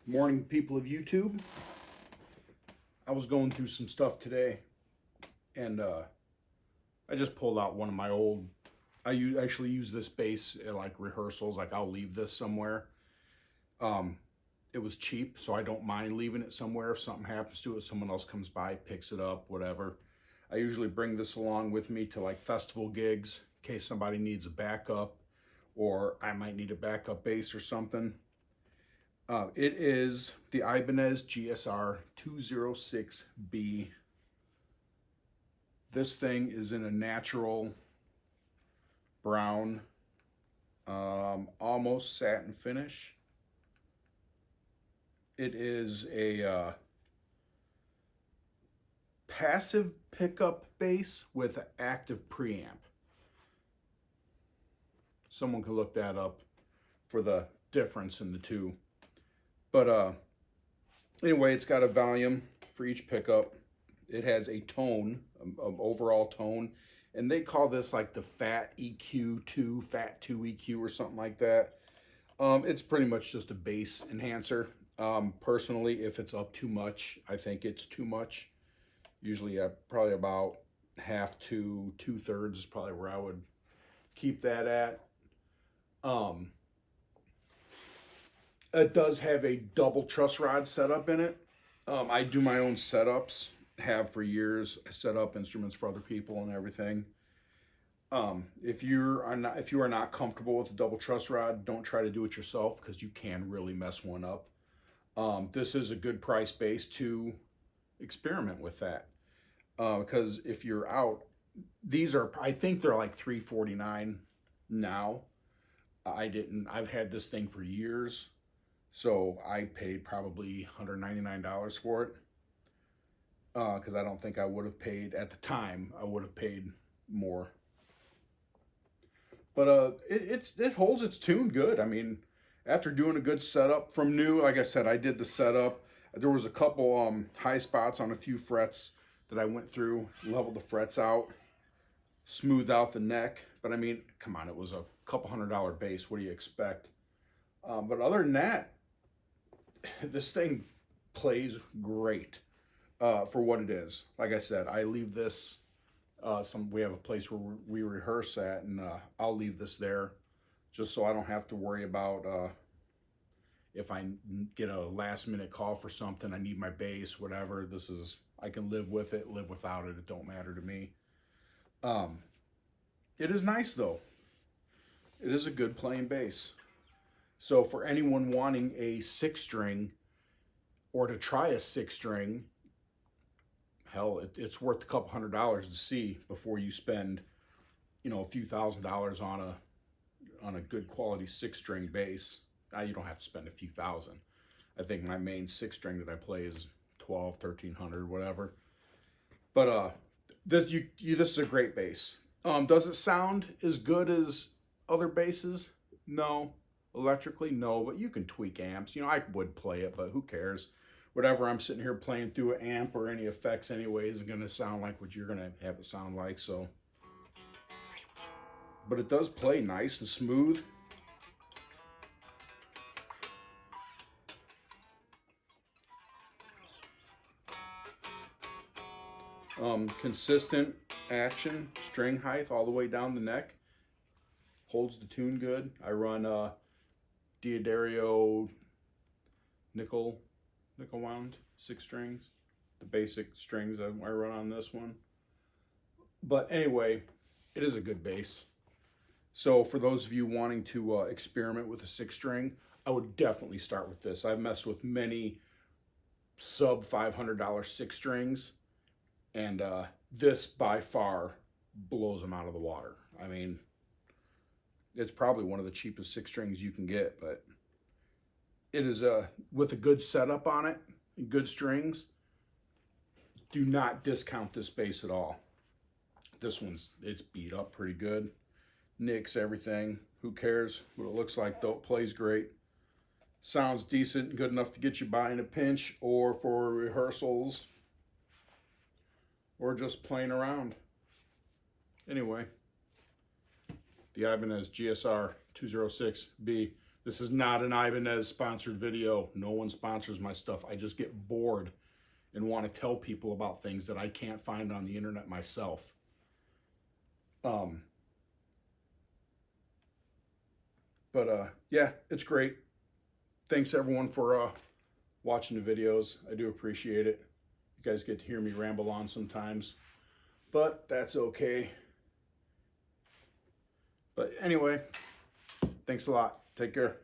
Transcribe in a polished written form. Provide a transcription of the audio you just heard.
Morning, people of YouTube. I was going through some stuff today, and I just pulled out one of my old. Actually use this bass at like rehearsals. Like I'll leave this somewhere. Um, it was cheap, so I don't mind leaving it somewhere. If something happens to it, someone else comes by, picks it up, whatever. I usually bring this along with me to like festival gigs in case somebody needs a backup, or I might need a backup bass or something. It is the Ibanez GSR 206B. This thing is in a natural brown, almost satin finish. It is a passive pickup bass with an active preamp. Someone can look that up for the difference in the two. But anyway, it's got a volume for each pickup. It has a tone, overall tone, and they call this like the Fat EQ2, Fat 2 EQ or something like that. It's pretty much just a bass enhancer. Personally, if it's up too much, I think it's too much. Usually probably about half to 2/3 is probably where I would keep that at. It does have a double truss rod setup in it. I do my own setups, have for years. I set up instruments for other people and everything. If you are not comfortable with a double truss rod, don't try to do it yourself because you can really mess one up. This is a good price base to experiment with that. Because if you're out, I think they're like $349 now. I've had this thing for years. So I paid probably $199 for it. Because I don't think I would have paid, at the time, I would have paid more. But it holds its tune good. I mean, after doing a good setup from new, like I said, I did the setup. There was a couple high spots on a few frets that I went through, leveled the frets out, smoothed out the neck. But I mean, come on, it was a couple $100 bass. What do you expect? But other than that, this thing plays great for what it is. Like I said, I leave this. We have a place where we rehearse at, and I'll leave this there just so I don't have to worry about if I get a last minute call for something, I need my bass, whatever. I can live with it, live without it. It don't matter to me. It is nice though. It is a good playing bass. So for anyone wanting a 6-string or to try a 6-string, hell, it's worth a couple $100s to see before you spend, a few $1,000s on a good quality 6-string bass. Now you don't have to spend a few thousand. I think my main 6-string that I play is 12, 1300, whatever. But this is a great bass. Does it sound as good as other basses? No. Electrically, no, but you can tweak amps. I would play it, but who cares? Whatever I'm sitting here playing through an amp or any effects anyway isn't going to sound like what you're going to have it sound like, so. But it does play nice and smooth. Consistent action, string height all the way down the neck. Holds the tune good. I run D'Addario nickel wound 6 strings, the basic strings I run on this one. But anyway, it is a good bass. So for those of you wanting to experiment with a 6-string, I would definitely start with this. I've messed with many sub $500 6-strings, and this by far blows them out of the water. I mean, it's probably one of the cheapest 6-strings you can get, but it is with a good setup on it and good strings. Do not discount this bass at all. It's beat up pretty good. Nicks, everything. Who cares what it looks like though? It plays great. Sounds decent, good enough to get you by in a pinch or for rehearsals or just playing around. Anyway, the Ibanez GSR 206B. This is not an Ibanez sponsored video. No one sponsors my stuff. I just get bored and want to tell people about things that I can't find on the internet myself. Yeah, it's great. Thanks everyone for watching the videos. I do appreciate it. You guys get to hear me ramble on sometimes, but that's okay. But anyway, thanks a lot. Take care.